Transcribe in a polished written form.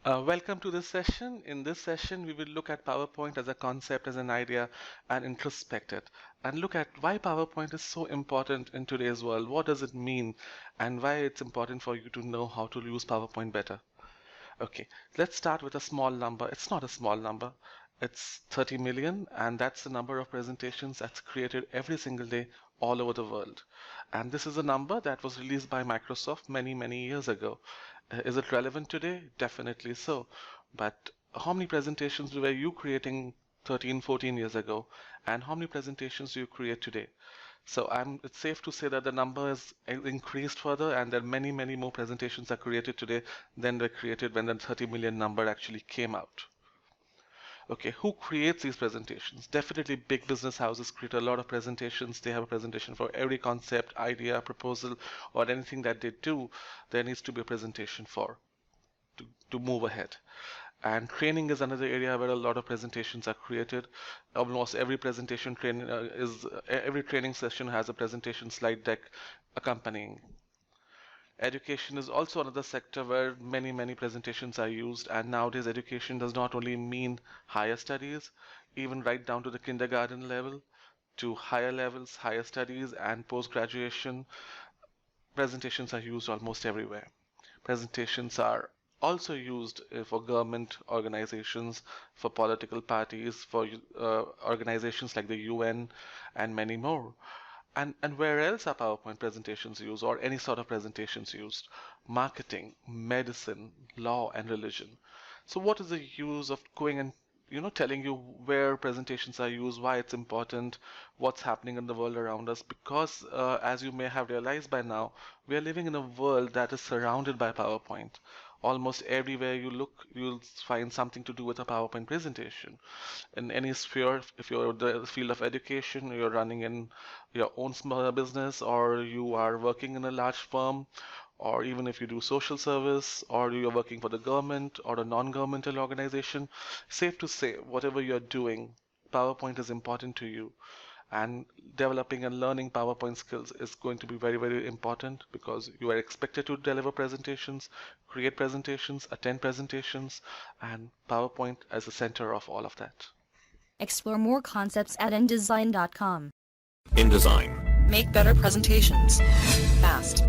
Welcome to this session. In this session, we will look at PowerPoint as a concept, as an idea, and introspect it, and look at why PowerPoint is so important in today's world. What does it mean, and why it's important for you to know how to use PowerPoint better. Okay, let's start with a small number. It's not a small number. It's 30 million, and that's the number of presentations that's created every single day all over the world. And this is a number that was released by Microsoft many, many years ago. Is it relevant today? Definitely so. But how many presentations were you creating 13, 14 years ago? And how many presentations do you create today? So it's safe to say that the number has increased further and that many, many more presentations are created today than were created when the 30 million number actually came out. Okay, who creates these presentations? Definitely big business houses create a lot of presentations. They have a presentation for every concept, idea, proposal, or anything that they do. There needs to be a presentation for to move ahead. And training is another area where a lot of presentations are created. Almost every presentation training every training session has a presentation slide deck accompanying. Education is also another sector where many, many presentations are used, and nowadays education does not only mean higher studies, even right down to the kindergarten level, to higher levels, higher studies, and post-graduation. Presentations are used almost everywhere. Presentations are also used for government organizations, for political parties, for organizations like the UN, and many more. And where else are PowerPoint presentations used or any sort of presentations used? Marketing, medicine, law, and religion. So what is the use of going and telling you where presentations are used, why it's important, what's happening in the world around us? Because as you may have realized by now, we are living in a world that is surrounded by PowerPoint. Almost everywhere you look, you'll find something to do with a PowerPoint presentation. In any sphere, if you're in the field of education, you're running in your own small business, or you are working in a large firm, or even if you do social service, or you're working for the government or a non-governmental organization, safe to say, whatever you're doing, PowerPoint is important to you. And developing and learning PowerPoint skills is going to be very, very important because you are expected to deliver presentations, create presentations, attend presentations, and PowerPoint as the center of all of that. Explore more concepts at InDesign.com. InDesign. Make better presentations fast.